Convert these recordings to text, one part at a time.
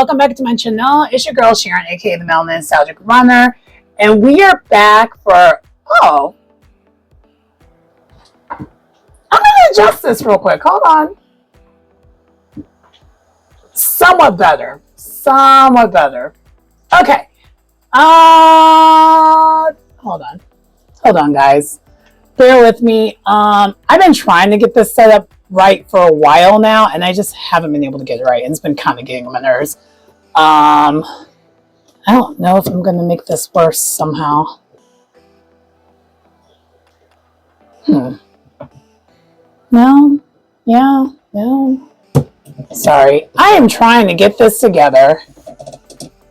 welcome back to my channel. It's your girl Sharon, aka the Melanin Nostalgic Runner, and we are back for I'm gonna adjust this real quick. Hold on. Somewhat better. Okay. Hold on, guys. Bear with me. I've been trying to get this set up right for a while now, and I just haven't been able to get it right, and it's been kind of getting on my nerves. I don't know if I'm gonna make this worse somehow. No. Sorry. I am trying to get this together.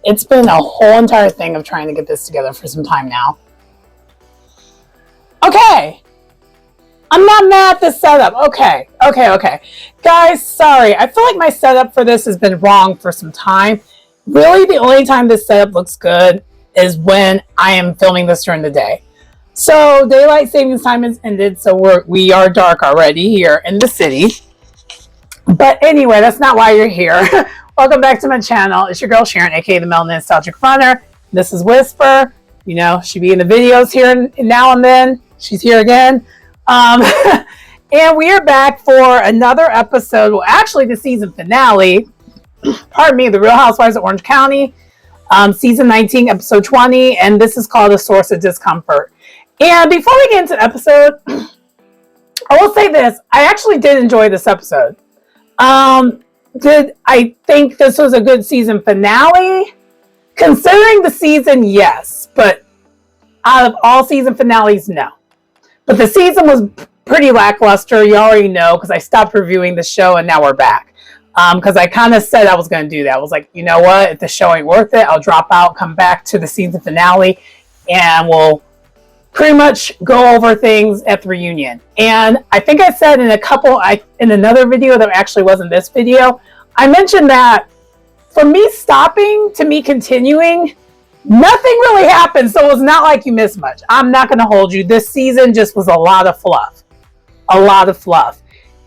It's been a whole entire thing of trying to get this together for some time now. Okay. I'm not mad at this setup. Okay. Guys, sorry. I feel like my setup for this has been wrong for some time. Really, the only time this setup looks good is when I am filming this during the day. So, daylight savings time has ended, so we are dark already here in the city. But anyway, that's not why you're here. Welcome back to my channel. It's your girl Sharon, aka the Melanin Nostalgic Runner. This is Whisper. You know, she be in the videos here now and then. She's here again. And we are back for another episode. Well, actually, the season finale. Pardon me, The Real Housewives of Orange County, season 19, episode 20, and this is called A Source of Discomfort. And before we get into the episode, I will say this: I actually did enjoy this episode. Did I think this was a good season finale? Considering the season, yes, but out of all season finales, no. But the season was pretty lackluster. You already know, because I stopped reviewing the show and now we're back. Because I kind of said I was going to do that. I was like, you know what? If the show ain't worth it, I'll drop out, come back to the season finale, and we'll pretty much go over things at the reunion. And I think I said in another video that actually wasn't this video, I mentioned that from me stopping to me continuing, nothing really happened, so it's not like you missed much. I'm not going to hold you. This season just was a lot of fluff.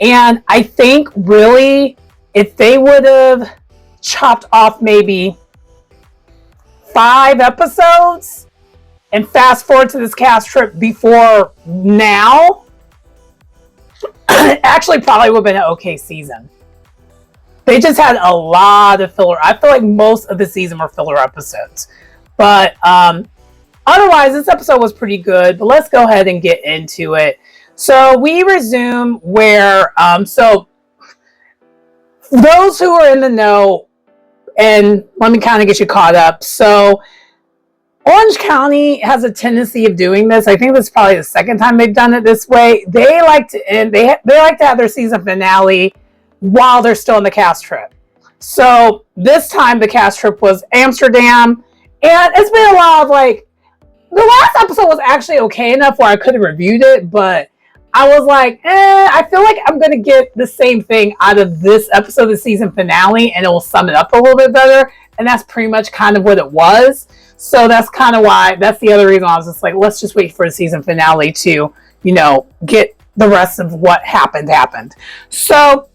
And I think really, if they would have chopped off maybe 5 episodes and fast forward to this cast trip before now, it actually probably would have been an okay season. They just had a lot of filler. I feel like most of the season were filler episodes. But otherwise, this episode was pretty good. But let's go ahead and get into it. So we resume where, so those who are in the know, and let me kind of get you caught up. So Orange County has a tendency of doing this. I think this is probably the second time they've done it this way. They like to end, they like to have their season finale while they're still in the cast trip. So this time the cast trip was Amsterdam. And it's been a lot of like, the last episode was actually okay enough where I could have reviewed it, but I was like, I feel like I'm going to get the same thing out of this episode of the season finale, and it will sum it up a little bit better. And that's pretty much kind of what it was. So that's kind of why, that's the other reason I was just like, let's just wait for the season finale to, you know, get the rest of what happened. So,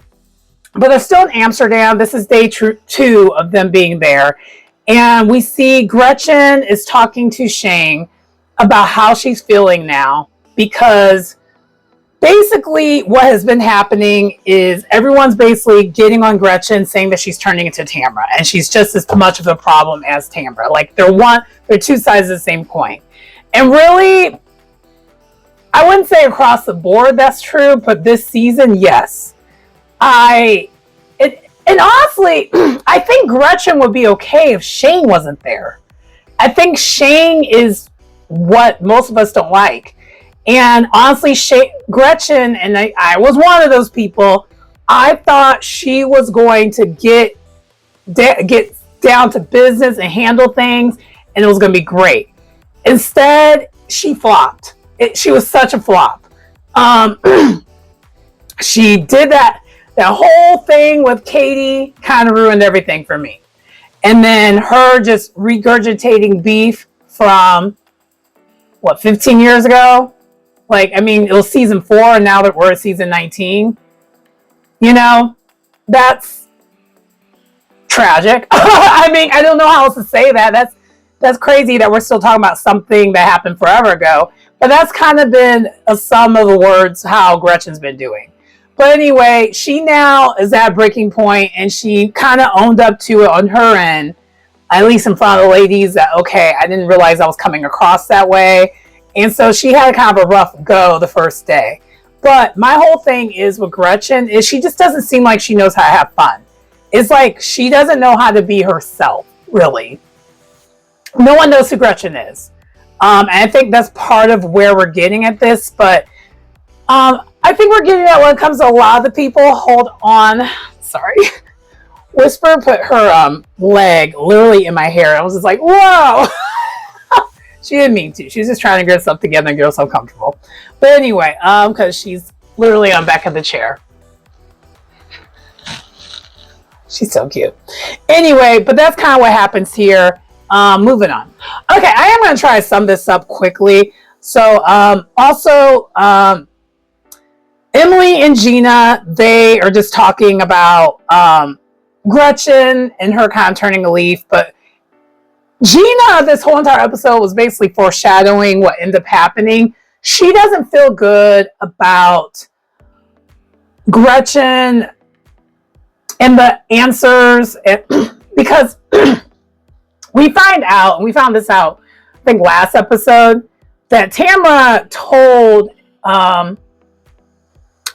but they're still in Amsterdam. This is day 2 of them being there. And we see Gretchen is talking to Shane about how she's feeling now, because basically what has been happening is everyone's basically getting on Gretchen, saying that she's turning into Tamra, and she's just as much of a problem as Tamra. Like they're two sides of the same coin. And really, I wouldn't say across the board that's true, but this season, yes. And honestly, I think Gretchen would be okay if Shane wasn't there. I think Shane is what most of us don't like. And honestly, Gretchen, and I was one of those people, I thought she was going to get down to business and handle things, and it was going to be great. Instead, she flopped. She was such a flop. She did that whole thing with Katie kind of ruined everything for me. And then her just regurgitating beef from, 15 years ago? Like, I mean, it was season 4, and now that we're at season 19. You know, that's tragic. I mean, I don't know how else to say that. That's crazy that we're still talking about something that happened forever ago. But that's kind of been a sum of the words how Gretchen's been doing. But anyway, she now is at breaking point, and she kind of owned up to it on her end, at least in front of the ladies, that, okay, I didn't realize I was coming across that way. And so she had kind of a rough go the first day. But my whole thing is with Gretchen is she just doesn't seem like she knows how to have fun. It's like she doesn't know how to be herself, really. No one knows who Gretchen is. And I think that's part of where we're getting at this. But I think we're getting at when it comes to a lot of the people. Hold on. Sorry. Whisper put her leg literally in my hair. I was just like, whoa. She didn't mean to. She was just trying to get stuff together and get herself comfortable. But anyway, because she's literally on the back of the chair. She's so cute. Anyway, but that's kind of what happens here. Moving on. Okay, I am going to try to sum this up quickly. So, also, Emily and Gina, they are just talking about Gretchen and her kind of turning a leaf. But Gina, this whole entire episode was basically foreshadowing what ended up happening. She doesn't feel good about Gretchen and the answers because we find out, and we found this out, I think last episode, that Tamara told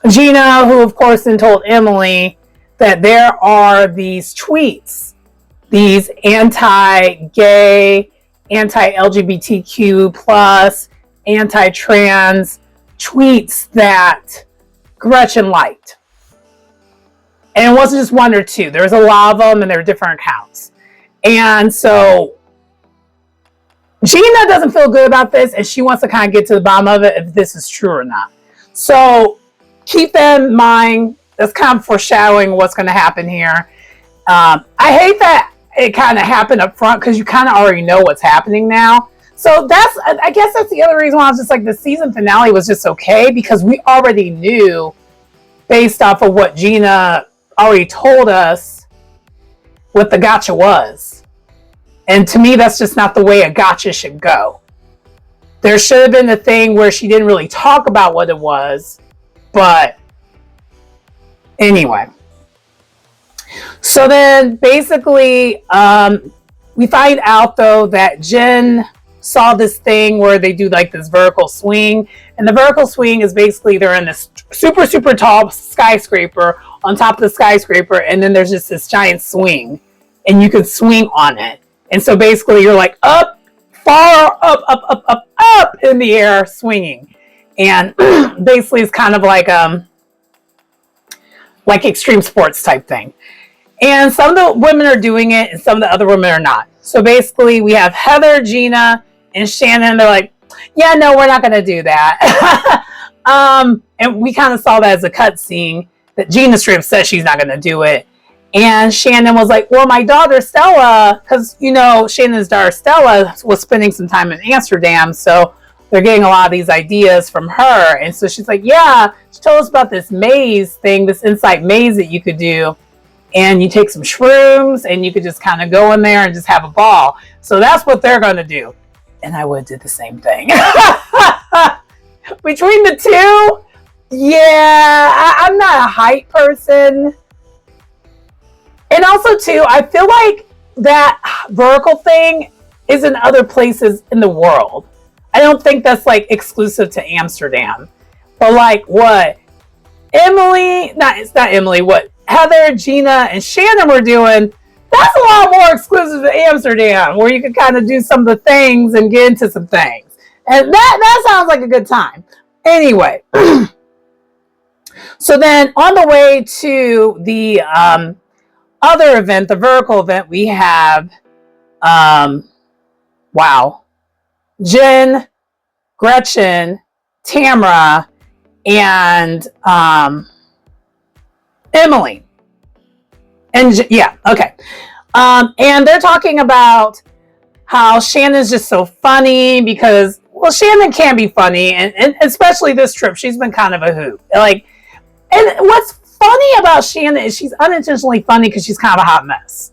Gina, who of course then told Emily, that there are these tweets, these anti-gay, anti-LGBTQ plus, anti-trans tweets that Gretchen liked. And it wasn't just one or two. There was a lot of them, and there were different accounts. And so Gina doesn't feel good about this, and she wants to kind of get to the bottom of it if this is true or not. So keep that in mind. That's kind of foreshadowing what's going to happen here. I hate that it kind of happened up front because you kind of already know what's happening now. So I guess that's the other reason why I was just like, the season finale was just okay, because we already knew, based off of what Gina already told us, what the gotcha was. And to me, that's just not the way a gotcha should go. There should have been a thing where she didn't really talk about what it was. But anyway. So then basically, we find out though that Jen saw this thing where they do like this vertical swing. And the vertical swing is basically they're in this super, super tall skyscraper on top of the skyscraper. And then there's just this giant swing. And you can swing on it. And so basically you're like up, far up in the air swinging. And basically it's kind of like extreme sports type thing. And some of the women are doing it and some of the other women are not. So basically we have Heather, Gina, and Shannon. They're like, yeah, no, we're not going to do that. And we kind of saw that as a cut scene that Gina straight up said she's not going to do it. And Shannon was like, well, my daughter Stella, because, you know, Shannon's daughter Stella was spending some time in Amsterdam. So they're getting a lot of these ideas from her. And so she's like, yeah, she told us about this maze thing, this inside maze that you could do. And you take some shrooms and you could just kind of go in there and just have a ball. So that's what they're going to do. And I would have did the same thing. Between the two, yeah, I'm not a height person. And also, too, I feel like that vertical thing is in other places in the world. I don't think that's, like, exclusive to Amsterdam. But, like, what what Heather, Gina, and Shannon were doing, that's a lot more exclusive to Amsterdam, where you can kind of do some of the things and get into some things. And that sounds like a good time. Anyway. So then, on the way to the other event, the vertical event, we have Jen, Gretchen, Tamara, and Emily. And yeah, okay. And they're talking about how Shannon's just so funny because, well, Shannon can be funny, and especially this trip, she's been kind of a hoot. Like, and what's funny about Shannon is she's unintentionally funny because she's kind of a hot mess.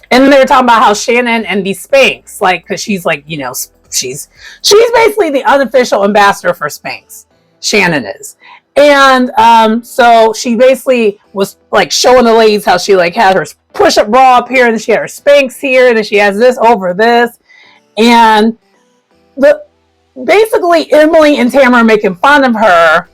And they were talking about how Shannon and the Spanx, like, because she's like, you know, she's basically the unofficial ambassador for Spanx. Shannon is. And so she basically was like showing the ladies how she like had her push-up bra up here, and then she had her Spanx here, and then she has this over this. And basically Emily and Tamara are making fun of her.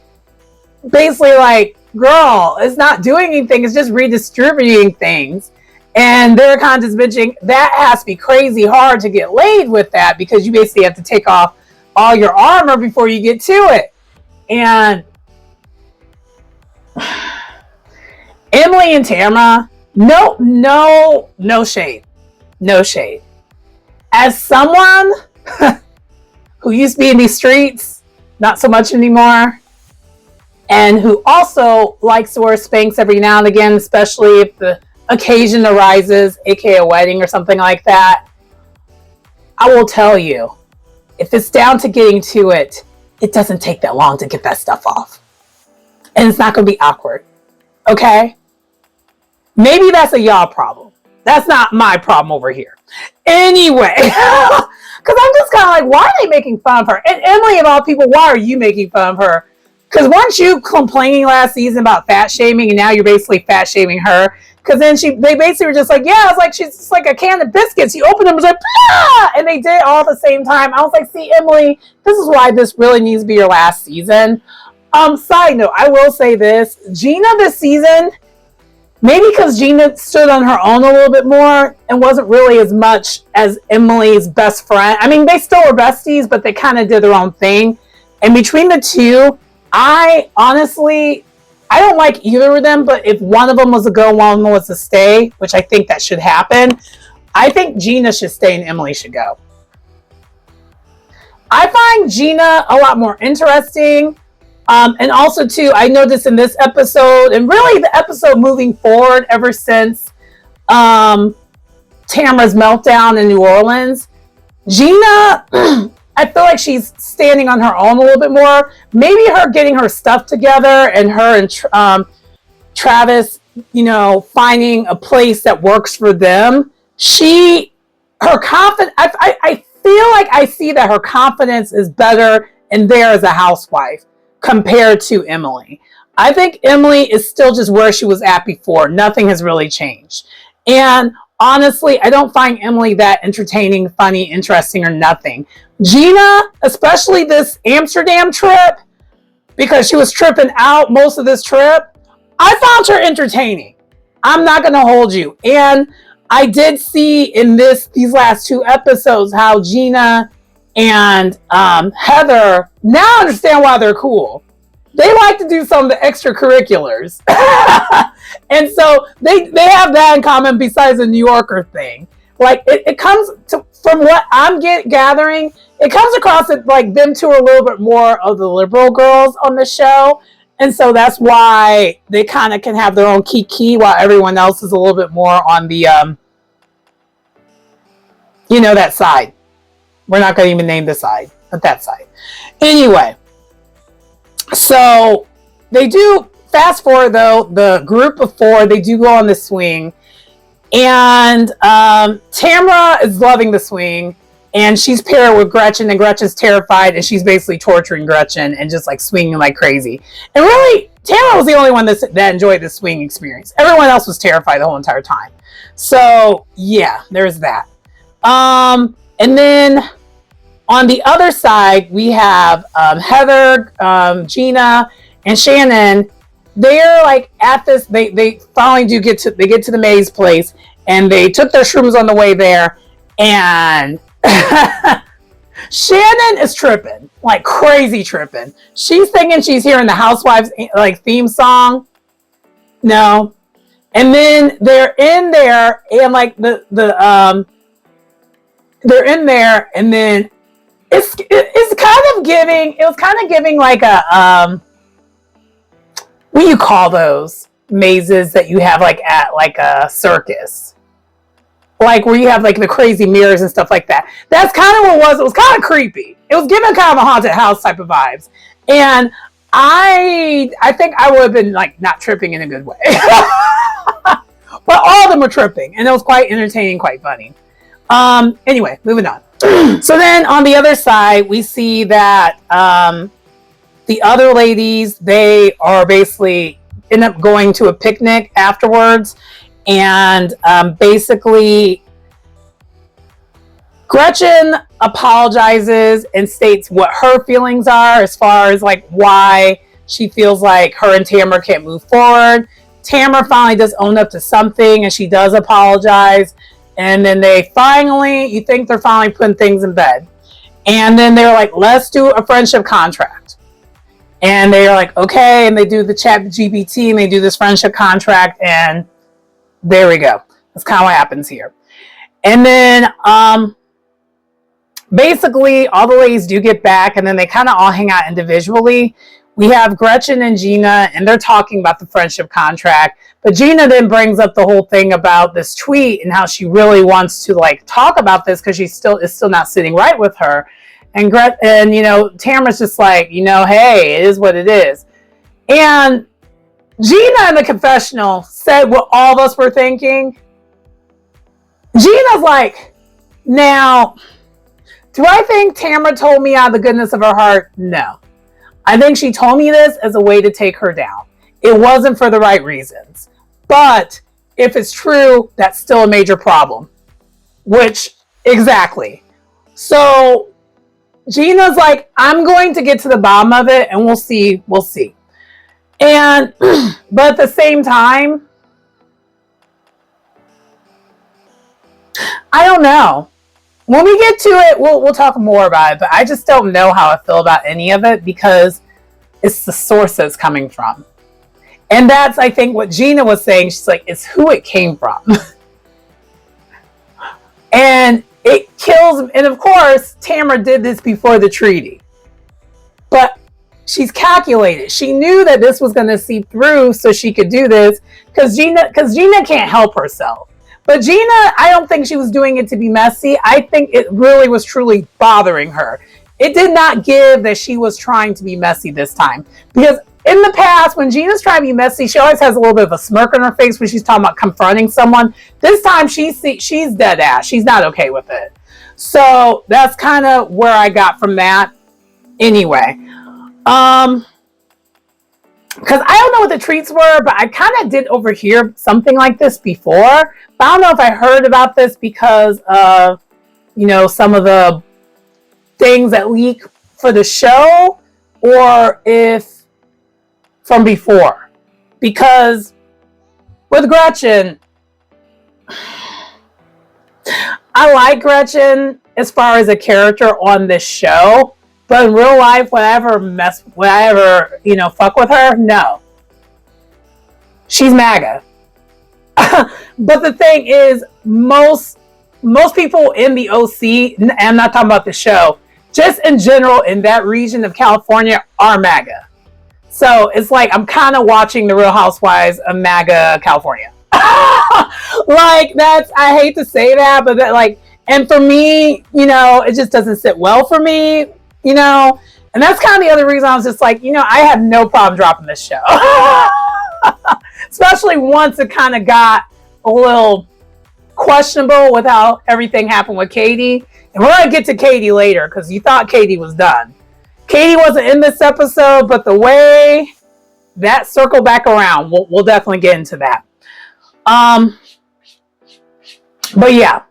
Basically like, girl, it's not doing anything, it's just redistributing things. And they're kind of just bitching, that has to be crazy hard to get laid with that, because you basically have to take off all your armor before you get to it. And Emily and Tamara, no shade. No shade. As someone who used to be in these streets, not so much anymore, and who also likes to wear Spanx every now and again, especially if the occasion arises, aka a wedding or something like that, I will tell you, if it's down to getting to it, it doesn't take that long to get that stuff off. And it's not going to be awkward. Okay? Maybe that's a y'all problem. That's not my problem over here. Anyway, because I'm just kind of like, why are they making fun of her? And Emily, of all people, why are you making fun of her? Because weren't you complaining last season about fat shaming, and now you're basically fat shaming her? Because then they basically were just like, yeah, it's like she's just like a can of biscuits. You open them, it's like, ah! And they did it all at the same time. I was like, see, Emily, this is why this really needs to be your last season. Side note, I will say this. Gina this season, maybe because Gina stood on her own a little bit more and wasn't really as much as Emily's best friend. I mean, they still were besties, but they kind of did their own thing. And between the two, I don't like either of them, but if one of them was to go, one of them was to stay, which I think that should happen, I think Gina should stay and Emily should go. I find Gina a lot more interesting. And also, too, I noticed in this episode, and really the episode moving forward ever since Tamara's meltdown in New Orleans, Gina, I feel like she's standing on her own a little bit more. Maybe her getting her stuff together and her and Travis, you know, finding a place that works for them. Her confidence, I feel like I see that her confidence is better in there as a housewife compared to Emily. I think Emily is still just where she was at before. Nothing has really changed. And honestly, I don't find Emily that entertaining, funny, interesting, or nothing. Gina, especially this Amsterdam trip, because she was tripping out most of this trip, I found her entertaining. I'm not going to hold you. And I did see in these last two episodes how Gina and Heather now understand why they're cool. They like to do some of the extracurriculars. And so they have that in common besides the New Yorker thing. Like it comes to, from what I'm gathering, it comes across that like them two are a little bit more of the liberal girls on the show. And so that's why they kind of can have their own kiki while everyone else is a little bit more on the, that side. We're not going to even name the side, but that side. Anyway, so they do, fast forward though, the group of four, they do go on the swing. And Tamara is loving the swing. And she's paired with Gretchen, and Gretchen's terrified, and she's basically torturing Gretchen and just like swinging like crazy. And really, Tamara was the only one that enjoyed the swing experience. Everyone else was terrified the whole entire time. So yeah, there's that. And then on the other side, we have Heather, Gina, and Shannon. They're like at this. They finally do get to the maze place, and they took their shrooms on the way there, and Shannon is tripping, like crazy tripping. She's thinking she's hearing the Housewives like theme song. No. And then they're in there and like they're in there, and then it's kind of giving, it was kind of giving like a what do you call those mazes that you have like at like a circus? Like where you have like the crazy mirrors and stuff like that. That's kind of what it was. It was kind of creepy. It was giving kind of a haunted house type of vibes. And I think I would have been like not tripping in a good way. But all of them were tripping, and it was quite entertaining, quite funny. Anyway, moving on. So then on the other side, we see that the other ladies, they are basically end up going to a picnic afterwards, and basically Gretchen apologizes and states what her feelings are as far as like why she feels like her and Tamara can't move forward. Tamara finally does own up to something, and she does apologize. And then you think they're finally putting things in bed. And then they're like, let's do a friendship contract. And they're like, okay. And they do the chat GPT, and they do this friendship contract. And there we go. That's kind of what happens here. And then basically all the ladies do get back, and then they kind of all hang out individually. We have Gretchen and Gina, and they're talking about the friendship contract. But Gina then brings up the whole thing about this tweet and how she really wants to like talk about this because it's still not sitting right with her. And Tamara's just like, hey, it is what it is. And Gina in the confessional said what all of us were thinking. Gina's like, now, do I think Tamara told me out of the goodness of her heart? No. I think she told me this as a way to take her down. It wasn't for the right reasons. But if it's true, that's still a major problem. Which, exactly. So Gina's like, I'm going to get to the bottom of it, and we'll see. And, but at the same time, I don't know. When we get to it, we'll talk more about it, but I just don't know how I feel about any of it because it's the source that it's coming from. And that's, I think, what Gina was saying. She's like, it's who it came from. And it kills, and of course, Tamara did this before the treaty. But she's calculated. She knew that this was going to seep through so she could do this because Gina can't help herself. But Gina, I don't think she was doing it to be messy. I think it really was truly bothering her. It did not give that she was trying to be messy this time. Because in the past, when Gina's trying to be messy, she always has a little bit of a smirk on her face when she's talking about confronting someone. This time, she's dead ass. She's not okay with it. So that's kind of where I got from that. Anyway. Because I don't know what the treats were, but I kind of did overhear something like this before. But I don't know if I heard about this because of, some of the things that leak for the show, or if from before. Because with Gretchen, I like Gretchen as far as a character on this show. But in real life, would I ever fuck with her? No. She's MAGA. But the thing is, most people in the OC, and I'm not talking about the show, just in general in that region of California are MAGA. So it's like I'm kind of watching the Real Housewives of MAGA California. I hate to say that, but and for me, it just doesn't sit well for me. And that's kind of the other reason I was just like, I have no problem dropping this show. Especially once it kind of got a little questionable with how everything happened with Katie. And we're going to get to Katie later because you thought Katie was done. Katie wasn't in this episode, but the way that circled back around, we'll definitely get into that. But yeah.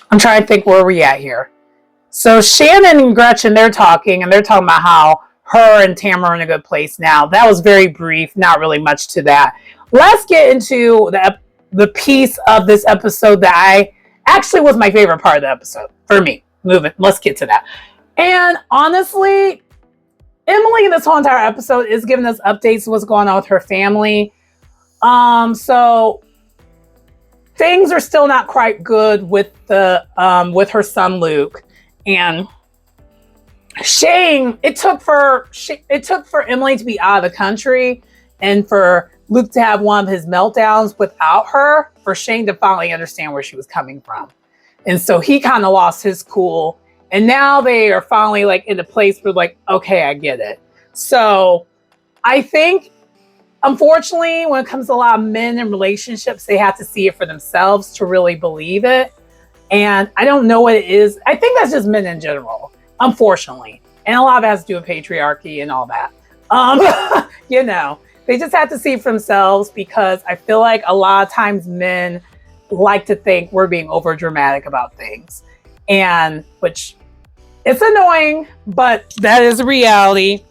I'm trying to think where we're at here. So Shannon and Gretchen, they're talking about how her and Tamara are in a good place now. That was very brief, not really much to that. Let's get into the piece of this episode that actually was my favorite part of the episode for me. Let's get to that. And honestly, Emily, this whole entire episode is giving us updates of what's going on with her family. So things are still not quite good with her son Luke, and Shane. It took for Emily to be out of the country, and for Luke to have one of his meltdowns without her, for Shane to finally understand where she was coming from, and so he kind of lost his cool, And now they are finally like in a place where like, okay, I get it. So I think, unfortunately, when it comes to a lot of men in relationships, they have to see it for themselves to really believe it. And I don't know what it is. I think that's just men in general, unfortunately. And a lot of it has to do with patriarchy and all that. You know, they just have to see it for themselves, because I feel like a lot of times men like to think we're being over dramatic about things. And which it's annoying, but that is a reality.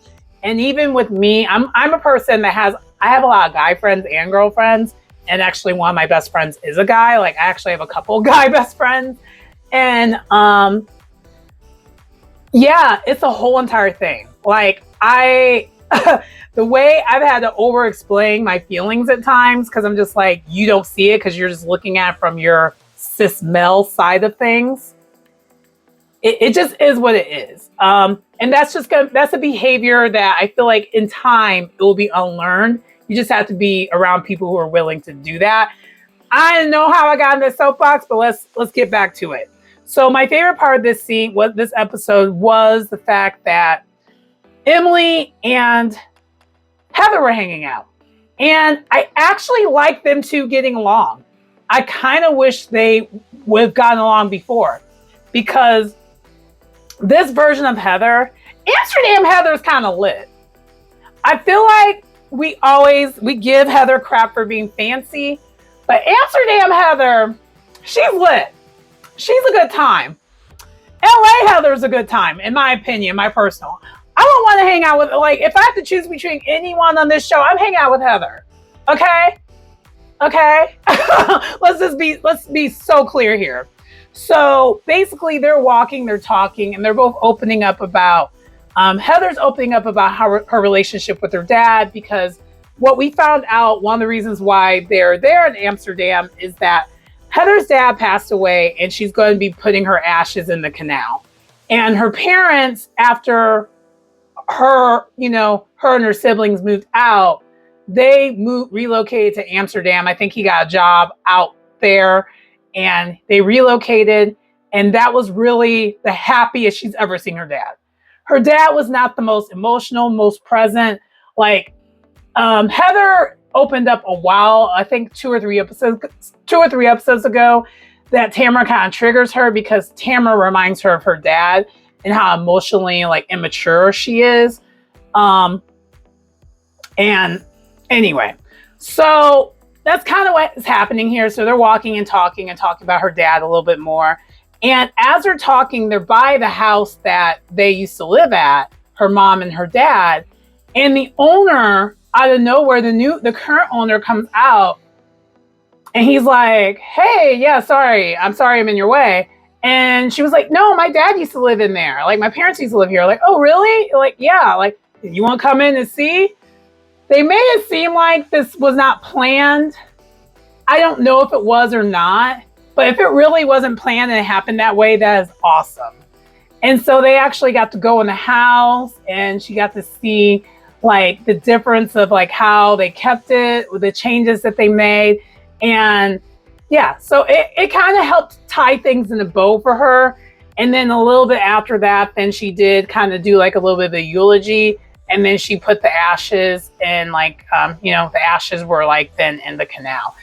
And even with me, I'm a person that I have a lot of guy friends and girlfriends. And actually one of my best friends is a guy. Like, I actually have a couple guy best friends. And yeah, it's a whole entire thing. Like, the way I've had to over explain my feelings at times, because I'm just like, you don't see it because you're just looking at it from your cis male side of things. It just is what it is. And that's a behavior that I feel like in time it will be unlearned. You just have to be around people who are willing to do that. I don't know how I got in this soapbox, but let's get back to it. So my favorite part of this episode was the fact that Emily and Heather were hanging out. And I actually like them two getting along. I kind of wish they would have gotten along before, because this version of Heather, Amsterdam Heather, is kind of lit. I feel like we give Heather crap for being fancy, but Amsterdam Heather, she's lit. She's a good time. LA Heather's a good time, in my opinion, my personal. I don't want to hang out with, like, if I have to choose between anyone on this show, I'm hanging out with Heather. Okay? Let's be so clear here. So basically they're walking, they're talking, and they're both opening up about, Heather's opening up about her relationship with her dad, because what we found out, one of the reasons why they're there in Amsterdam is that Heather's dad passed away and she's going to be putting her ashes in the canal. And her parents, after her and her siblings moved out, they relocated to Amsterdam. I think he got a job out there and they relocated. And that was really the happiest she's ever seen her dad. Her dad was not the most emotional, most present. Like, Heather opened up a while, I think 2 or 3 episodes ago, that Tamara kind of triggers her, because Tamara reminds her of her dad and how emotionally like immature she is. And anyway, so that's kind of what is happening here. So they're walking and talking about her dad a little bit more. And as they're talking, they're by the house that they used to live at, her mom and her dad. And the owner, out of nowhere, the current owner comes out and he's like, hey, yeah, I'm sorry I'm in your way. And she was like, no, my dad used to live in there. Like, my parents used to live here. Like, oh, really? Like, yeah. Like, you want to come in and see? They made it seem like this was not planned. I don't know if it was or not, but if it really wasn't planned and it happened that way, that is awesome. And so they actually got to go in the house, and she got to see like the difference of like how they kept it, the changes that they made. And yeah, so it kind of helped tie things in a bow for her. And then a little bit after that, then she did kind of do like a little bit of a eulogy. And then she put the ashes in, like, the ashes were like then in the canal.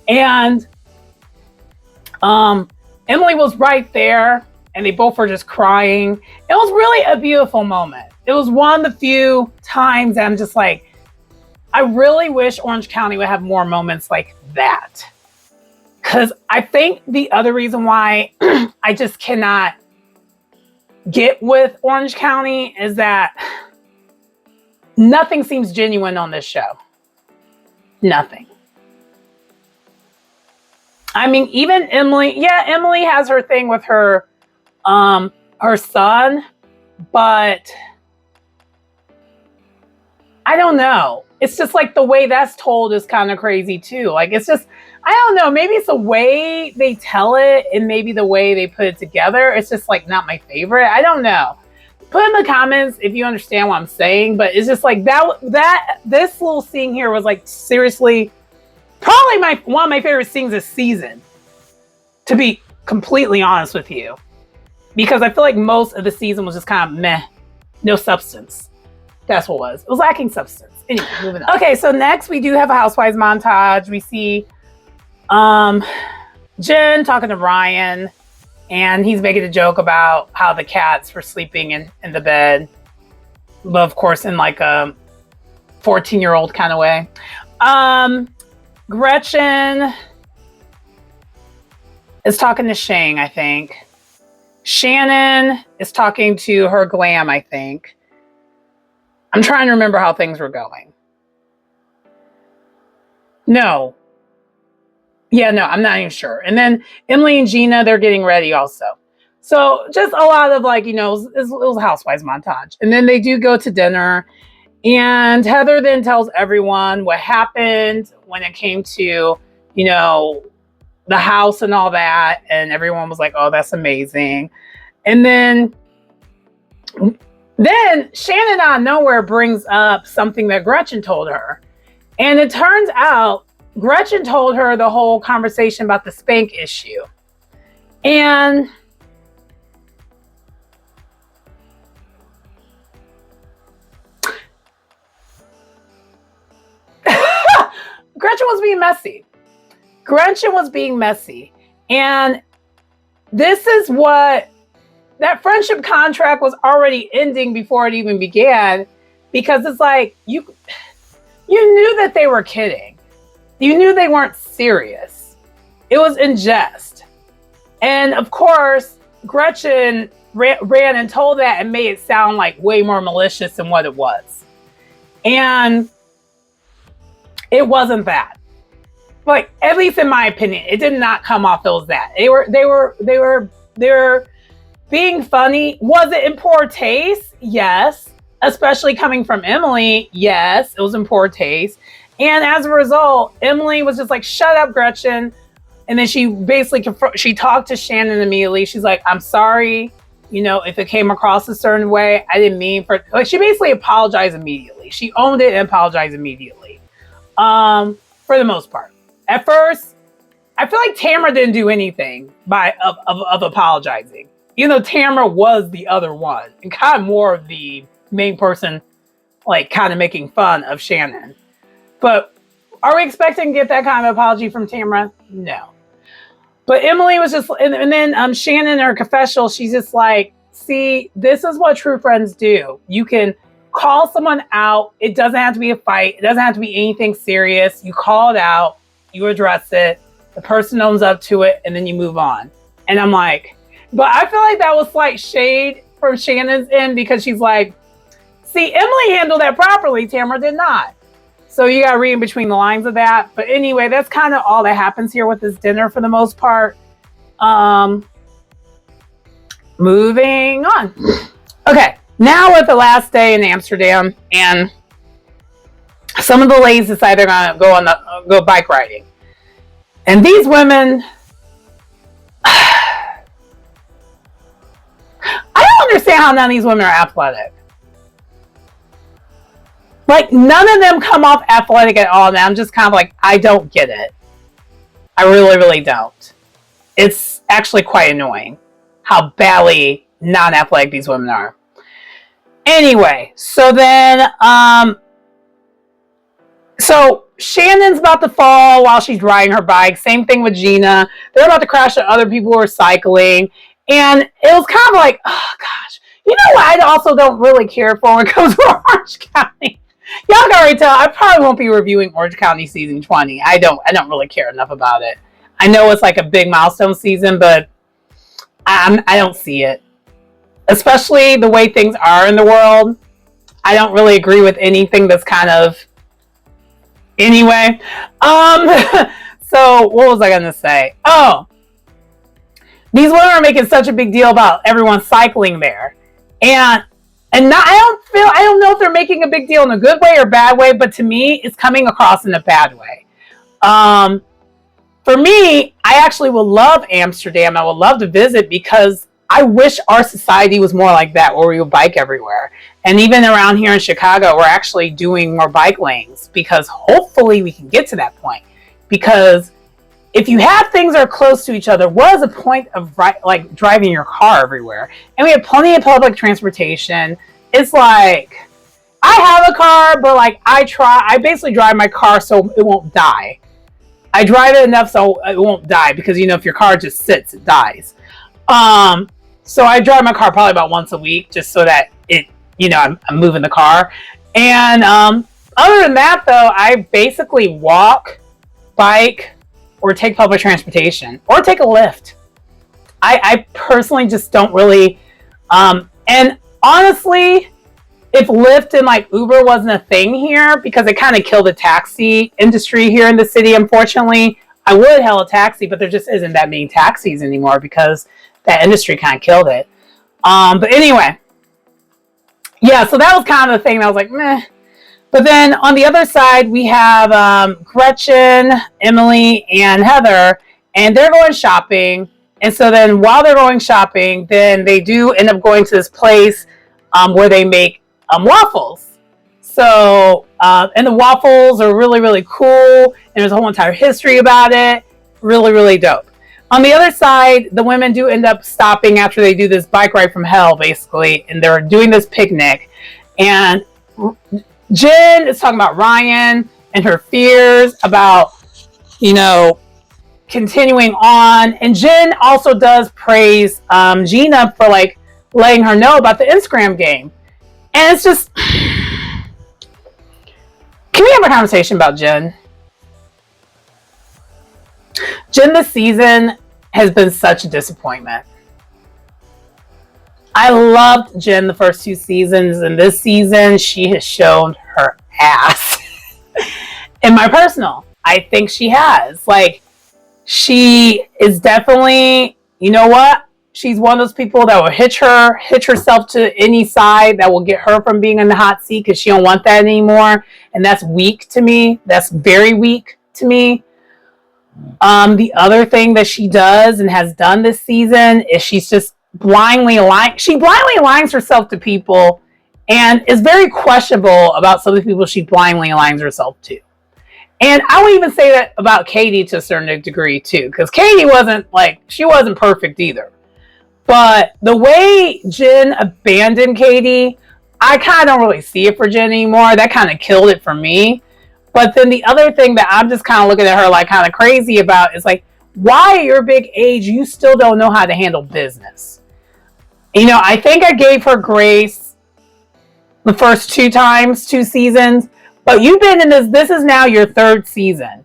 And Emily was right there, and they both were just crying. It was really a beautiful moment. It was one of the few times I'm just like, I really wish Orange County would have more moments like that. Because I think the other reason why I just cannot get with Orange County is that nothing seems genuine on this show. Nothing. I mean, even Emily, Emily has her thing with her son, but I don't know. It's just like the way that's told is kind of crazy too. Like, it's just, I don't know. Maybe it's the way they tell it and maybe the way they put it together. It's just like not my favorite. I don't know. Put in the comments if you understand what I'm saying, but it's just like this little scene here was like seriously probably one of my favorite scenes this season, to be completely honest with you. because I feel like most of the season was just kind of meh, no substance. That's what it was. It was lacking substance. Anyway, moving on. Okay, so next we do have a Housewives montage. We see Jen talking to Ryan, and he's making a joke about how the cats were sleeping in the bed, but of course in like a 14-year-old kind of way. Gretchen is talking to Shane, I think. Shannon is talking to her glam, I think. I'm trying to remember how things were going. No. Yeah, no, I'm not even sure. And then Emily and Gina, they're getting ready also. So just a lot of like, it was a Housewives montage. And then they do go to dinner. And Heather then tells everyone what happened when it came to, the house and all that. And everyone was like, oh, that's amazing. And then Shannon out of nowhere brings up something that Gretchen told her. And it turns out Gretchen told her the whole conversation about the spank issue. And Gretchen was being messy. And this is what that friendship contract was already ending before it even began, because it's like you knew that they were kidding. You knew they weren't serious. It was in jest. And of course, Gretchen ran and told that and made it sound like way more malicious than what it was. And it wasn't that. Like, at least in my opinion, it did not come off as that. They were being funny. Was it in poor taste? Yes. Especially coming from Emily. Yes, it was in poor taste. And as a result, Emily was just like, shut up, Gretchen. And then she basically she talked to Shannon immediately. She's like, I'm sorry, if it came across a certain way, I didn't mean for, like, she basically apologized immediately. She owned it and apologized immediately. For the most part. At first, I feel like Tamara didn't do anything of apologizing. Tamara was the other one and kind of more of the main person, like kind of making fun of Shannon. But are we expecting to get that kind of apology from Tamara? No. But Emily was just, and then Shannon in her confessional, she's just like, see, this is what true friends do. You can call someone out. It doesn't have to be a fight. It doesn't have to be anything serious. You call it out. You address it. The person owns up to it, and then you move on. And I'm like, but I feel like that was slight shade from Shannon's end, because she's like, see, Emily handled that properly. Tamara did not. So you got to read in between the lines of that. But anyway, that's kind of all that happens here with this dinner for the most part. Moving on. Okay, now we're at the last day in Amsterdam, and some of the ladies decide they're going to go bike riding. And these women, I don't understand how none of these women are athletic. Like, none of them come off athletic at all. And I'm just kind of like, I don't get it. I really, really don't. It's actually quite annoying how badly non-athletic these women are. Anyway, so then, so Shannon's about to fall while she's riding her bike. Same thing with Gina. They're about to crash into other people who are cycling. And it was kind of like, oh gosh. You know what I also don't really care for when it comes to Orange County? Y'all can already tell, I probably won't be reviewing Orange County season 20. I don't really care enough about it. I know it's like a big milestone season, but I don't see it. Especially the way things are in the world. I don't really agree with anything that's kind of, anyway. So what was I gonna say? Oh, these women are making such a big deal about everyone cycling there, and not, I don't know if they're making a big deal in a good way or bad way, but to me, it's coming across in a bad way. For me, I actually would love Amsterdam. I would love to visit, because I wish our society was more like that, where we would bike everywhere. And even around here in Chicago, we're actually doing more bike lanes, because hopefully we can get to that point. Because if you have things that are close to each other, what is the point of like driving your car everywhere? And we have plenty of public transportation. It's like, I have a car, but like I basically drive my car so it won't die. I drive it enough so it won't die, because you know, if your car just sits, it dies. So I drive my car probably about once a week, just so that it, you know, I'm moving the car. And other than that, though, I basically walk, bike, or take public transportation, or take a Lyft. I personally just don't really, and honestly, if Lyft and like Uber wasn't a thing here, because it kind of killed the taxi industry here in the city, unfortunately, I would hail a taxi, but there just isn't that many taxis anymore because that industry kind of killed it. But anyway, yeah, so that was kind of the thing that I was like, meh. But then on the other side, we have Gretchen, Emily, and Heather, and they're going shopping. And so then while they're going shopping, then they do end up going to this place where they make waffles. So, and the waffles are really, really cool. And there's a whole entire history about it. Really, really dope. On the other side, the women do end up stopping after they do this bike ride from hell, basically. And they're doing this picnic. And Jen is talking about Ryan and her fears about, you know, continuing on. And Jen also does praise Gina for like letting her know about the Instagram game. And it's just, can we have a conversation about Jen? Jen this season has been such a disappointment. I loved Jen the first 2 seasons, and this season she has shown her ass. In my personal, I think she has. Like, she is definitely, you know what? She's one of those people that will hitch herself to any side that will get her from being in the hot seat, because she don't want that anymore. And that's weak to me. That's very weak to me. The other thing that she does and has done this season is she's just blindly aligns herself to people, and is very questionable about some of the people she blindly aligns herself to. And I would even say that about Katie to a certain degree too, because Katie wasn't perfect either. But the way Jen abandoned Katie, I kind of don't really see it for Jen anymore. That kind of killed it for me. But then the other thing that I'm just kind of looking at her like kind of crazy about is like, why at your big age you still don't know how to handle business? You know, I think I gave her grace the first 2 seasons, but you've been in this is now your 3rd season.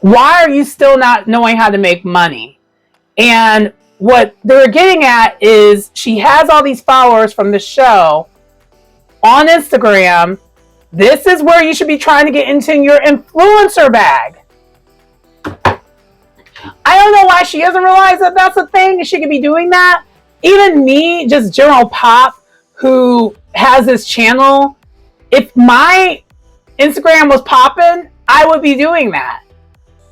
Why are you still not knowing how to make money? And what they're getting at is she has all these followers from the show on Instagram. This is where you should be trying to get into your influencer bag. I don't know why she doesn't realize that that's a thing and she could be doing that. Even me, just general pop, who has this channel, if my Instagram was popping, I would be doing that.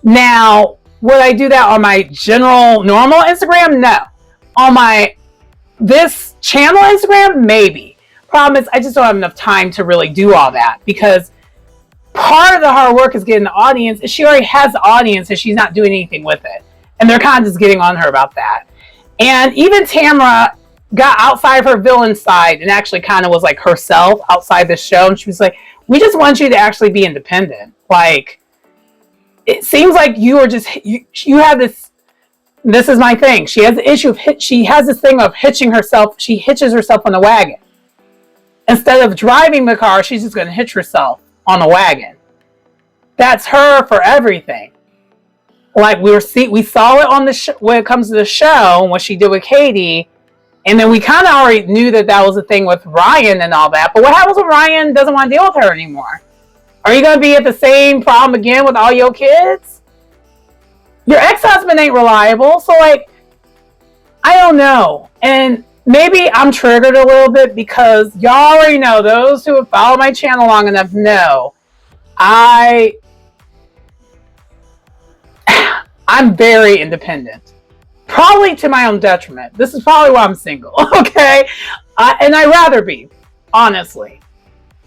Now, would I do that on my general normal Instagram? No. On my this channel Instagram, maybe. Problem is, I just don't have enough time to really do all that, because part of the hard work is getting the audience, and she already has the audience and she's not doing anything with it. And they're kind of just getting on her about that. And even Tamra got outside of her villain side and actually kind of was like herself outside the show. And she was like, we just want you to actually be independent. Like, it seems like you are just, you have this is my thing. She has the issue of, she has this thing of hitching herself. She hitches herself on the wagon. Instead of driving the car, she's just going to hitch herself on the wagon. That's her for everything. Like we saw it on the when it comes to the show and what she did with Katie, and then we kind of already knew that was a thing with Ryan and all that. But what happens when Ryan doesn't want to deal with her anymore? Are you going to be at the same problem again with all your kids? Your ex-husband ain't reliable, so like, I don't know. And maybe I'm triggered a little bit because y'all already know, those who have followed my channel long enough know I'm very independent, probably to my own detriment. This is probably why I'm single, okay? And I'd rather be, honestly.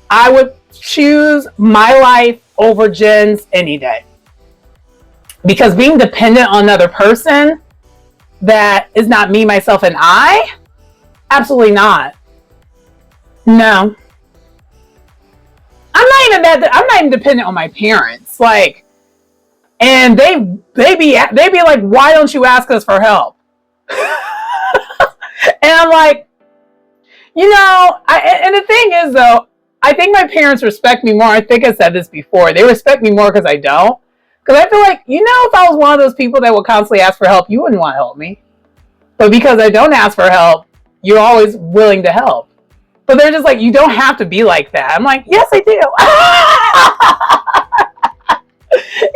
I would choose my life over Jen's any day. Because being dependent on another person that is not me, myself, and I, absolutely not. No. I'm not even dependent on my parents. Like, and they be like, why don't you ask us for help? And I'm like, and the thing is though, I think my parents respect me more. I think I said this before. They respect me more because I don't. Because I feel like, if I was one of those people that would constantly ask for help, you wouldn't want to help me. But because I don't ask for help, you're always willing to help. But they're just like, you don't have to be like that. I'm like, yes, I do.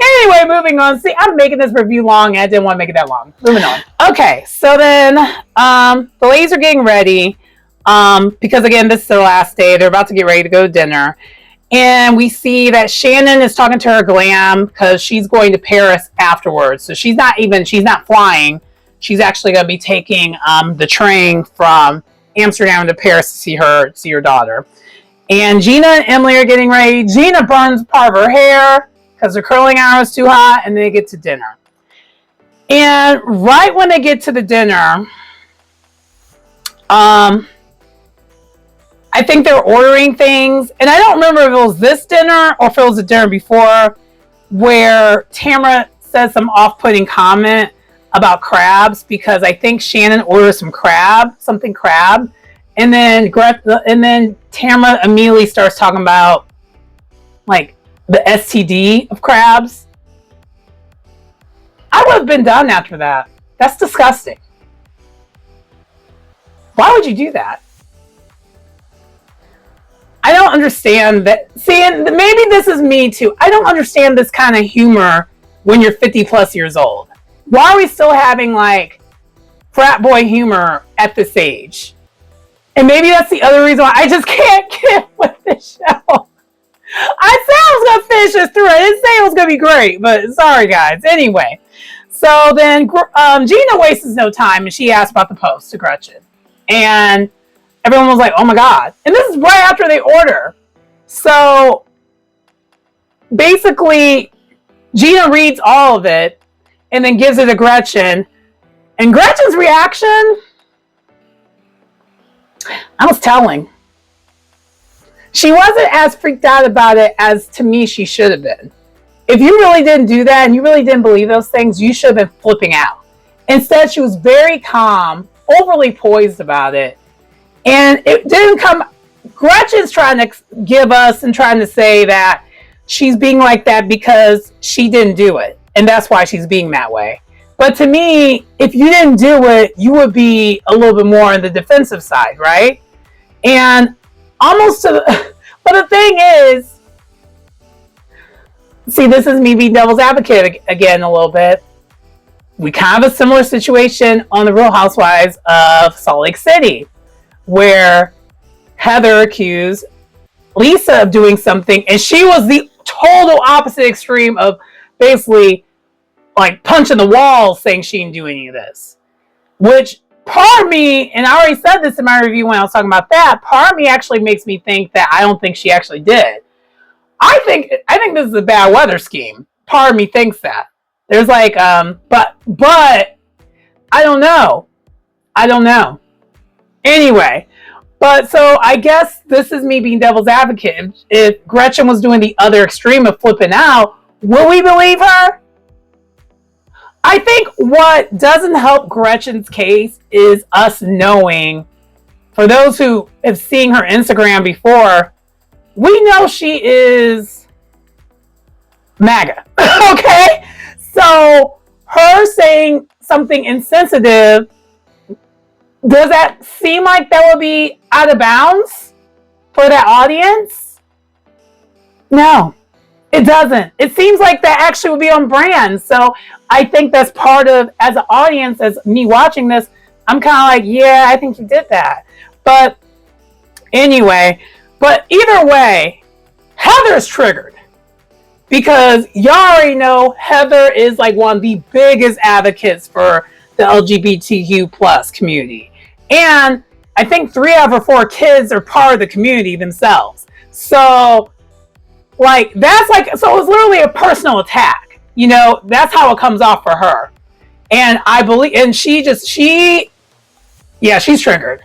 Anyway, moving on. See, I'm making this review long, and I didn't want to make it that long. Moving on. Okay, so then the ladies are getting ready because, again, this is their last day. They're about to get ready to go to dinner. And we see that Shannon is talking to her glam because she's going to Paris afterwards. So she's not flying. She's actually going to be taking the train from Amsterdam to Paris to see her daughter. And Gina and Emily are getting ready. Gina burns part of her hair because the curling iron is too hot, and they get to dinner. And right when they get to the dinner, I think they're ordering things, and I don't remember if it was this dinner or if it was the dinner before, where Tamara says some off-putting comment about crabs, because I think Shannon orders something crab, and then Tamara immediately starts talking about like the STD of crabs. I would have been done after that. That's disgusting. Why would you do that? I don't understand that. See, and maybe this is me too. I don't understand this kind of humor when you're 50 plus years old. Why are we still having like frat boy humor at this age? And maybe that's the other reason why I just can't get with this show. I said I was going to finish this through. I didn't say it was going to be great, but sorry guys. Anyway, so then Gina wastes no time and she asked about the post to Gretchen. And everyone was like, oh my God. And this is right after they order. So basically, Gina reads all of it and then gives it to Gretchen. And Gretchen's reaction, I was telling. She wasn't as freaked out about it as to me she should have been. If you really didn't do that and you really didn't believe those things, you should have been flipping out. Instead, she was very calm, overly poised about it. And it didn't come. Gretchen's trying to give us and trying to say that she's being like that because she didn't do it. And that's why she's being that way. But to me, if you didn't do it, you would be a little bit more on the defensive side, right? And almost to the, but the thing is, see, this is me being devil's advocate again a little bit. We kind of have a similar situation on the Real Housewives of Salt Lake City, where Heather accused Lisa of doing something, and she was the total opposite extreme of basically like punching the wall saying she didn't do any of this. Which part of me, and I already said this in my review when I was talking about that, part of me actually makes me think that I don't think she actually did. I think this is a bad weather scheme. Part of me thinks that. There's like, but I don't know. Anyway, but so I guess this is me being devil's advocate. If Gretchen was doing the other extreme of flipping out, will we believe her? I think what doesn't help Gretchen's case is us knowing, for those who have seen her Instagram before, we know she is MAGA. Okay? So her saying something insensitive, does that seem like that would be out of bounds for that audience? No, it doesn't. It seems like that actually would be on brand. So I think that's part of, as an audience, as me watching this, I'm kind of like, yeah, I think you did that. But anyway, but either way, Heather's triggered. Because y'all already know Heather is like one of the biggest advocates for the LGBTQ plus community. And I think 3 out of her 4 kids are part of the community themselves. So like, that's like, so it was literally a personal attack. that's how it comes off for her. And I believe, and she's triggered.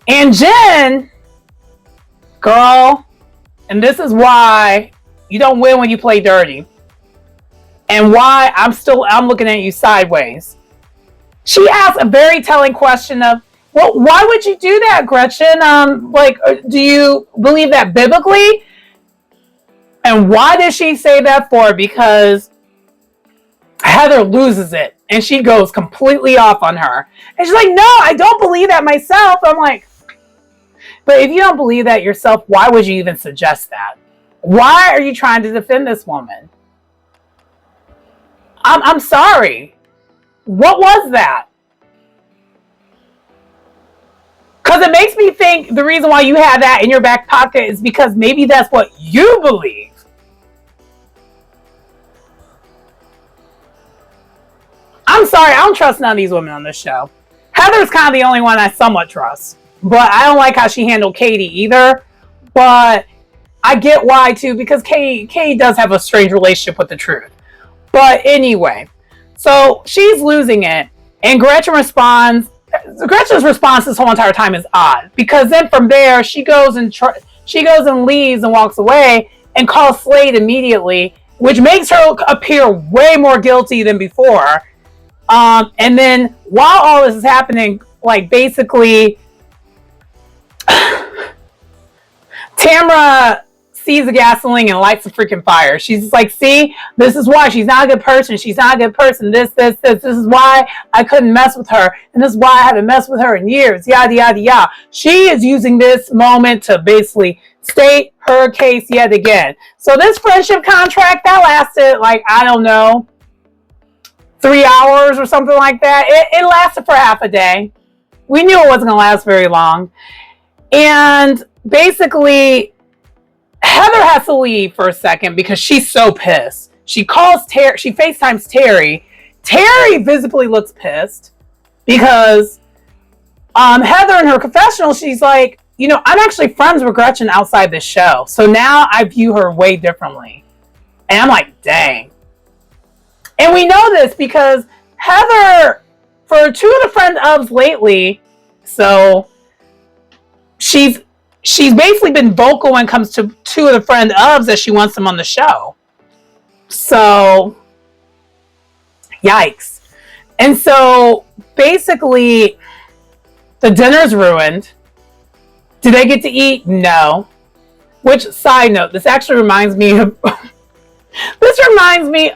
And Jen, girl, and this is why you don't win when you play dirty. And why I'm looking at you sideways. She asked a very telling question of, well, why would you do that, Gretchen? Do you believe that biblically? And why did she say that for? Because Heather loses it and she goes completely off on her. And she's like, no, I don't believe that myself. I'm like, but if you don't believe that yourself, why would you even suggest that? Why are you trying to defend this woman? I'm sorry. What was that? Because it makes me think the reason why you have that in your back pocket is because maybe that's what you believe. I'm sorry, I don't trust none of these women on this show. Heather's kind of the only one I somewhat trust. But I don't like how she handled Katie either. But I get why too, because Katie does have a strange relationship with the truth. But anyway, so she's losing it. And Gretchen's response this whole entire time is odd. Because then from there, she goes and leaves and walks away and calls Slade immediately, which makes her appear way more guilty than before. And then while all this is happening, like basically, Tamra sees the gasoline and lights the freaking fire. She's like, see, this is why she's not a good person. She's not a good person. This is why I couldn't mess with her. And this is why I haven't messed with her in years. Yada, yada, yada. She is using this moment to basically state her case yet again. So this friendship contract that lasted, like, I don't know, 3 hours or something like that. It lasted for half a day. We knew it wasn't going to last very long. And basically, Heather has to leave for a second because she's so pissed. She FaceTimes Terry. Terry visibly looks pissed because Heather in her confessional, she's like, I'm actually friends with Gretchen outside this show. So now I view her way differently. And I'm like, dang. And we know this because Heather, for two of the friend ofs lately, so she's basically been vocal when it comes to two of the friend ofs that she wants them on the show. So, yikes. And so, basically, the dinner's ruined. Do they get to eat? No. Which, side note, this actually reminds me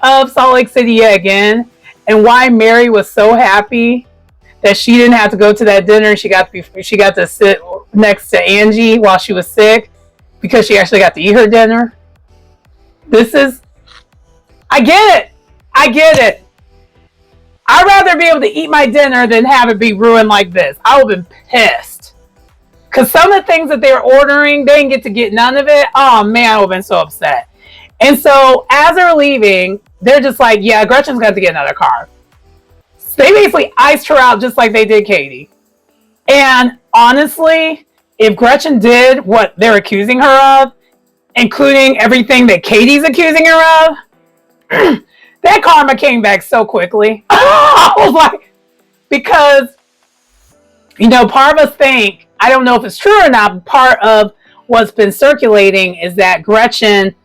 of Salt Lake City yet again, and why Mary was so happy that she didn't have to go to that dinner. She got to sit next to Angie while she was sick because she actually got to eat her dinner. I get it. I'd rather be able to eat my dinner than have it be ruined like this. I would have been pissed. Because some of the things that they were ordering, they didn't get none of it. Oh man, I would have been so upset. And so as they're leaving, they're just like, yeah, Gretchen's got to get another car. So they basically iced her out just like they did Katie. And honestly, if Gretchen did what they're accusing her of, including everything that Katie's accusing her of, that karma came back so quickly. I was like, because, part of us think, I don't know if it's true or not, but part of what's been circulating is that Gretchen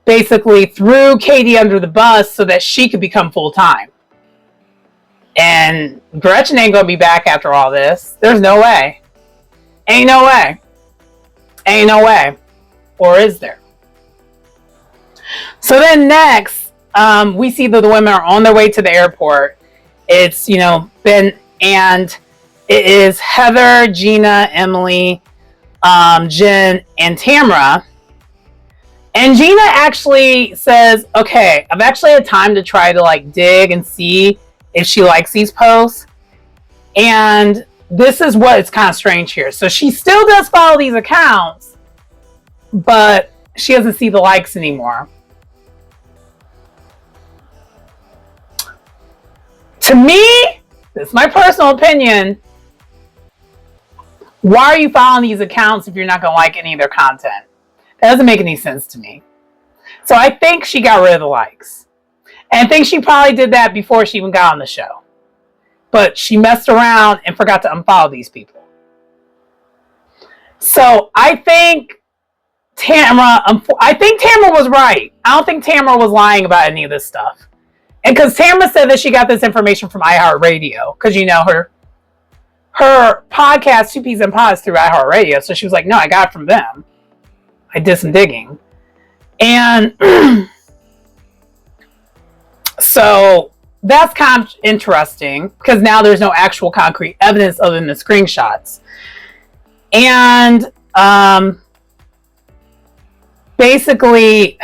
basically threw Katie under the bus so that she could become full-time. And Gretchen ain't gonna be back after all this. There's no way. Ain't no way. Or is there? So then next, we see that the women are on their way to the airport. It's, Ben, and it is Heather, Gina, Emily, Jen, and Tamra. And Gina actually says, okay, I've actually had time to try to dig and see if she likes these posts. And this is what is kind of strange here. So she still does follow these accounts, but she doesn't see the likes anymore. To me, this is my personal opinion. Why are you following these accounts if you're not going to like any of their content? That doesn't make any sense to me. So I think she got rid of the likes. And I think she probably did that before she even got on the show. But she messed around and forgot to unfollow these people. So I think Tamara was right. I don't think Tamara was lying about any of this stuff. And because Tamara said that she got this information from iHeartRadio, because her podcast, Two Peas and Pods, through iHeartRadio. So she was like, no, I got it from them. I did some digging. And so that's kind of interesting because now there's no actual concrete evidence other than the screenshots. And basically,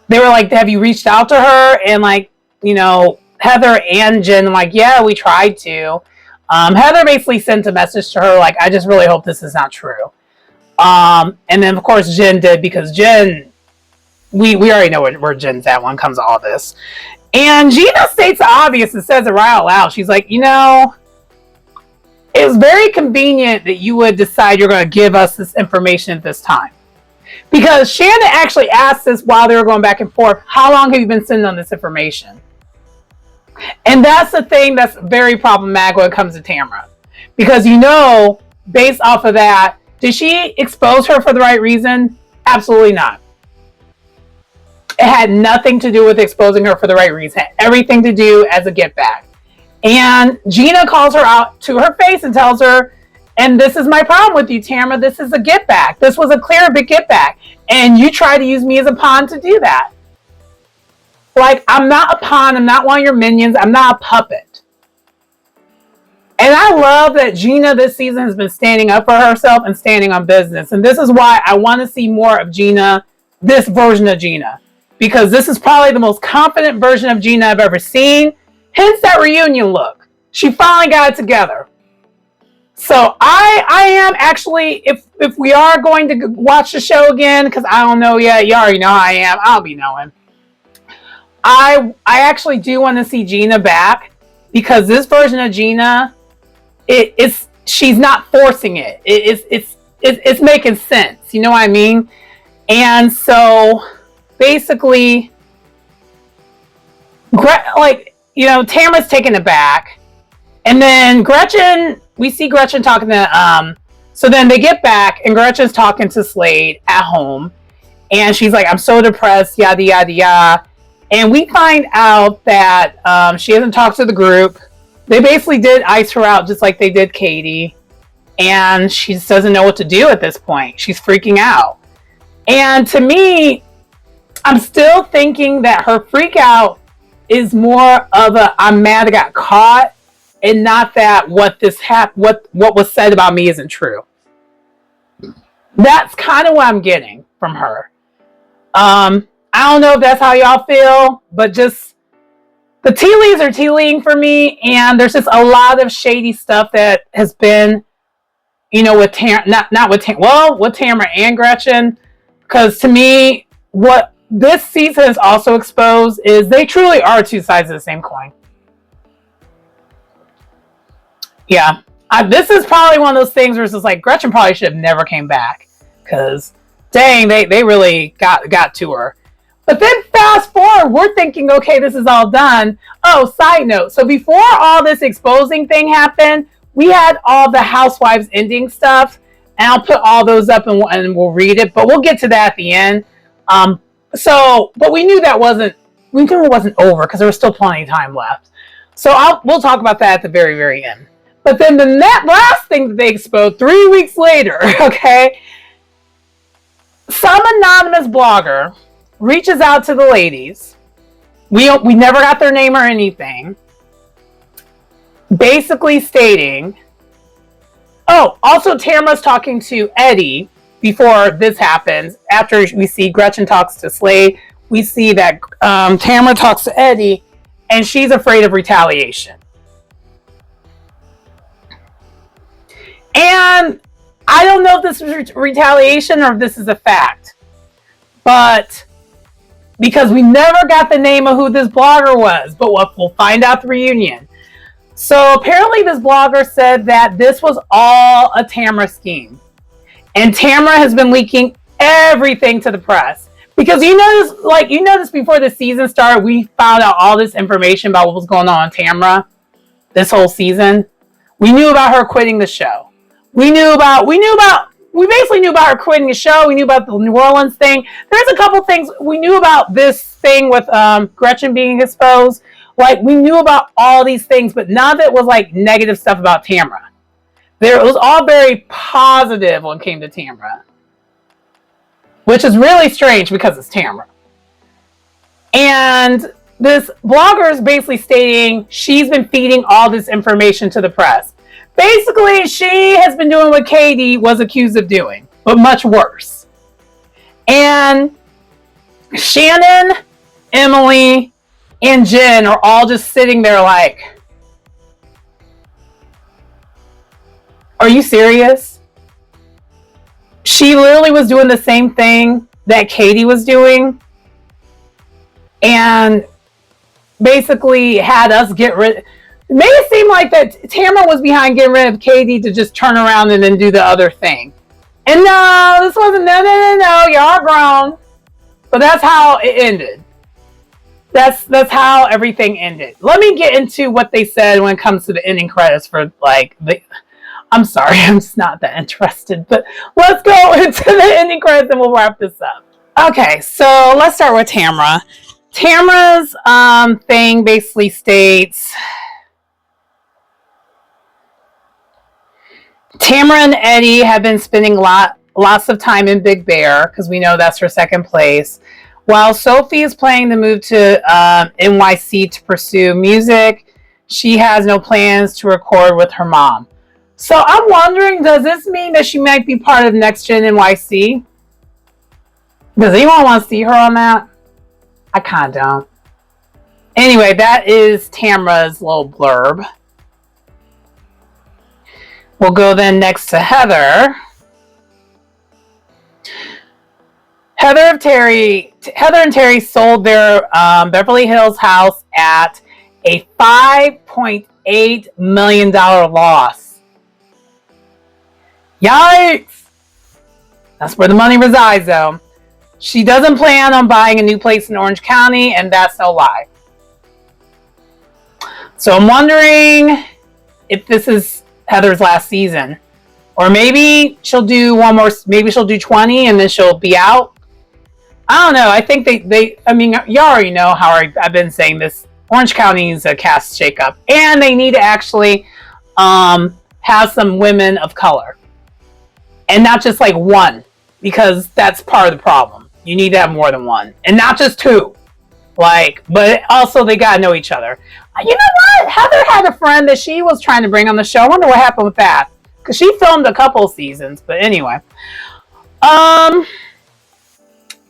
they were like, have you reached out to her? And Heather and Jen, like, yeah, we tried to. Heather basically sent a message to her, like, I just really hope this is not true. And then, of course, Jen did, because Jen, we already know where Jen's at when it comes to all this. And Gina states the obvious and says it right out loud. She's like, it was very convenient that you would decide you're going to give us this information at this time. Because Shannon actually asked this while they were going back and forth, how long have you been sitting on this information? And that's the thing that's very problematic when it comes to Tamara. Because based off of that, did she expose her for the right reason? Absolutely not. It had nothing to do with exposing her for the right reason. It had everything to do as a get back. And Gina calls her out to her face and tells her, and this is my problem with you, Tamara. This is a get back. This was a clear big get back. And you try to use me as a pawn to do that. Like, I'm not a pawn. I'm not one of your minions. I'm not a puppet. And I love that Gina this season has been standing up for herself and standing on business. And this is why I want to see more of Gina, this version of Gina. Because this is probably the most confident version of Gina I've ever seen. Hence that reunion look. She finally got it together. So I am actually, if we are going to watch the show again, because I don't know yet, you already know how I am, I'll be knowing. I actually do want to see Gina back, because this version of Gina, she's not forcing it. It's making sense. You know what I mean? And so basically, Tamara's taking it back, and then Gretchen, we see Gretchen talking to so then they get back and Gretchen's talking to Slade at home, and she's like, I'm so depressed, yada yada yada. And we find out that she hasn't talked to the group. They basically did ice her out just like they did Katie. And she just doesn't know what to do at this point. She's freaking out. And to me, I'm still thinking that her freak out is more of a, I'm mad I got caught, and not that what was said about me isn't true. That's kind of what I'm getting from her. I don't know if that's how y'all feel, but just the tea leaves are tea leaving for me, and there's just a lot of shady stuff that has been, with with Tamara and Gretchen, because to me, what this season has also exposed is they truly are two sides of the same coin. Yeah, this is probably one of those things where it's just like Gretchen probably should have never came back, because dang, they really got to her. But then fast forward, we're thinking, okay, this is all done. Oh, side note. So before all this exposing thing happened, we had all the Housewives ending stuff. And I'll put all those up and we'll read it. But we'll get to that at the end. But we knew it wasn't over because there was still plenty of time left. So we'll talk about that at the very, very end. But then the last thing that they exposed 3 weeks later, okay, some anonymous blogger reaches out to the ladies. We never got their name or anything. Basically stating, also Tamara's talking to Eddie before this happens. After we see Gretchen talks to Slade, we see that Tamara talks to Eddie, and she's afraid of retaliation. And I don't know if this is retaliation or if this is a fact, but because we never got the name of who this blogger was, but we'll find out the reunion. So apparently this blogger said that this was all a Tamara scheme. And Tamara has been leaking everything to the press. Because you noticed before the season started, we found out all this information about what was going on Tamra this whole season. We knew about her quitting the show. We basically knew about her quitting the show. We knew about the New Orleans thing. There's a couple things we knew about this thing with Gretchen being exposed. Like, we knew about all these things, but none of it was like negative stuff about Tamra. It was all very positive when it came to Tamra, which is really strange because it's Tamra. And this blogger is basically stating she's been feeding all this information to the press. Basically, she has been doing what Katie was accused of doing, but much worse. And Shannon, Emily, and Jen are all just sitting there like, are you serious? She literally was doing the same thing that Katie was doing and basically had us get rid. It made it seem like that Tamara was behind getting rid of Katie to just turn around and then do the other thing. And no, this wasn't, no, y'all grown. But that's how it ended. That's how everything ended. Let me get into what they said when it comes to the ending credits for I'm sorry, I'm just not that interested, but let's go into the ending credits and we'll wrap this up. Okay, so let's start with Tamra. Tamra's thing basically states, Tamra and Eddie have been spending lots of time in Big Bear, because we know that's her second place, while Sophie is planning to move to NYC to pursue music. She has no plans to record with her mom. So I'm wondering, does this mean that she might be part of Next Gen NYC? Does anyone want to see her on that? I kind of don't. Anyway, that is Tamra's little blurb. We'll go then next to Heather. Heather and Terry sold their Beverly Hills house at a $5.8 million loss. Yikes! That's where the money resides, though. She doesn't plan on buying a new place in Orange County, and that's no lie. So I'm wondering if this is Heather's last season. Or maybe she'll do one more, maybe she'll do 20 and then she'll be out. I don't know. I think you already know how I've been saying this. Orange County needs a cast shakeup. And they need to actually have some women of color. And not just like one, because that's part of the problem. You need to have more than one, and not just two. But also they gotta know each other. You know what? Heather had a friend that she was trying to bring on the show. I wonder what happened with that, because she filmed a couple seasons. But anyway,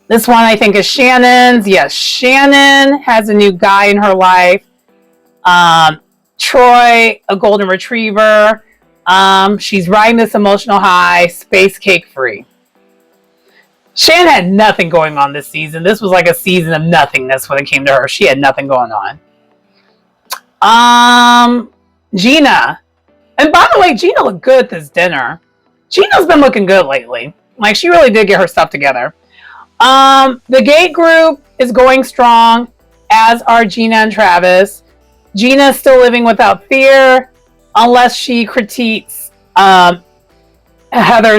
this one I think is Shannon's. Yes, Shannon has a new guy in her life. Troy, a golden retriever. She's riding this emotional high, space cake free. Shan had nothing going on this season. This was like a season of nothingness when it came to her. She had nothing going on. Gina. And by the way, Gina looked good at this dinner. Gina's been looking good lately. Like, she really did get her stuff together. The gate group is going strong, as are Gina and Travis. Gina is still living without fear, unless she critiques Heather's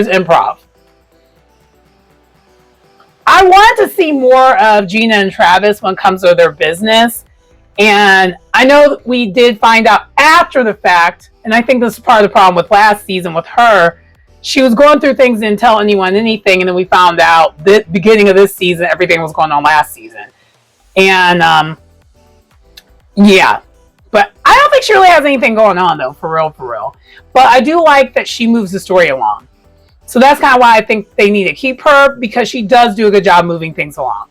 improv. I wanted to see more of Gina and Travis when it comes to their business. And I know that we did find out after the fact, and I think this is part of the problem with last season with her. She was going through things and didn't tell anyone anything, and then we found out the beginning of this season, everything was going on last season. And yeah. But I don't think she really has anything going on, though, for real. But I do like that she moves the story along. So that's kind of why I think they need to keep her, because she does do a good job moving things along.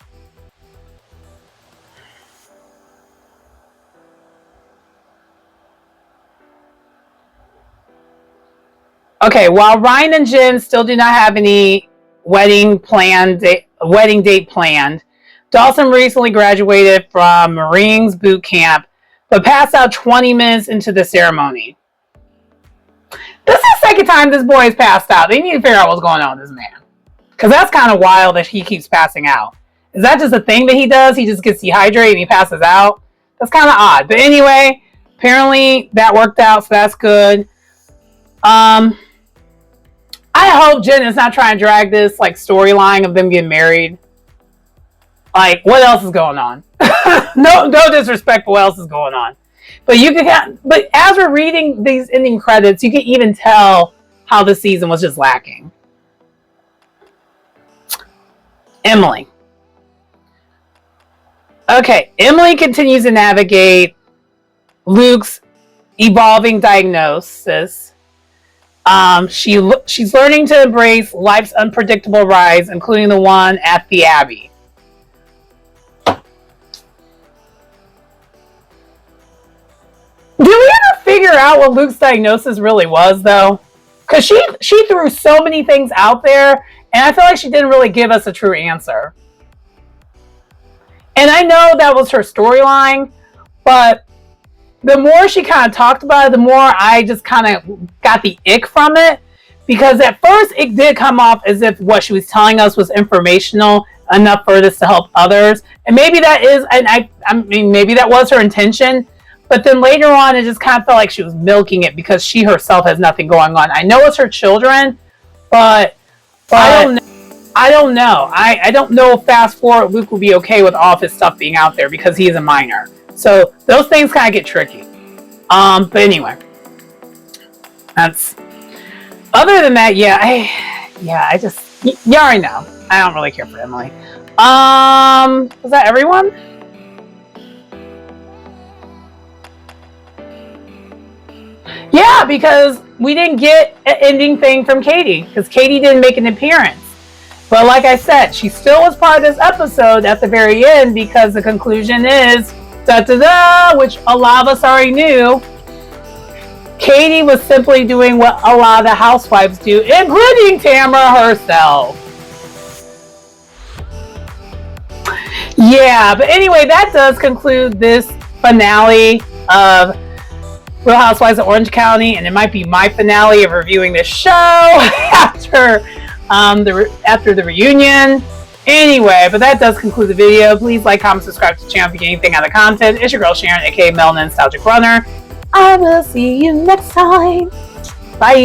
Okay, while Ryan and Jen still do not have any wedding date planned, Dawson recently graduated from Marines boot camp, but passed out 20 minutes into the ceremony. This is the second time this boy has passed out. They need to figure out what's going on with this man, because that's kind of wild that he keeps passing out. Is that just a thing that he does? He just gets dehydrated and he passes out? That's kind of odd. But anyway, apparently that worked out, so that's good. I hope Jen is not trying to drag this like storyline of them getting married. Like, what else is going on? No disrespect, but what else is going on? But but as we're reading these ending credits, you can even tell how the season was just lacking. Emily. Okay, Emily continues to navigate Luke's evolving diagnosis. She's learning to embrace life's unpredictable rise, including the one at the Abbey. Did we ever figure out what Luke's diagnosis really was, though? Because she threw so many things out there, and I feel like she didn't really give us a true answer. And I know that was her storyline, but the more she kind of talked about it, the more I just kind of got the ick from it. Because at first, it did come off as if what she was telling us was informational enough for this to help others. And maybe that is, and I mean, maybe that was her intention. But then later on, it just kind of felt like she was milking it because she herself has nothing going on. I know it's her children, but I don't know. I don't know if fast forward Luke will be okay with all of his stuff being out there because he is a minor. So those things kind of get tricky. But anyway, that's other than that. I just you already know. I don't really care for Emily. Was that everyone? Yeah, because we didn't get an ending thing from Katie because Katie didn't make an appearance. But like I said, she still was part of this episode at the very end because the conclusion is which a lot of us already knew. Katie was simply doing what a lot of the housewives do, including Tamara herself. Yeah, but anyway, that does conclude this finale of Real Housewives of Orange County, and it might be my finale of reviewing this show after the reunion. Anyway, but that does conclude the video. Please like, comment, subscribe to the channel if you get anything out of the content. It's your girl Sharon, aka Melanin Nostalgic Runner. I will see you next time. Bye.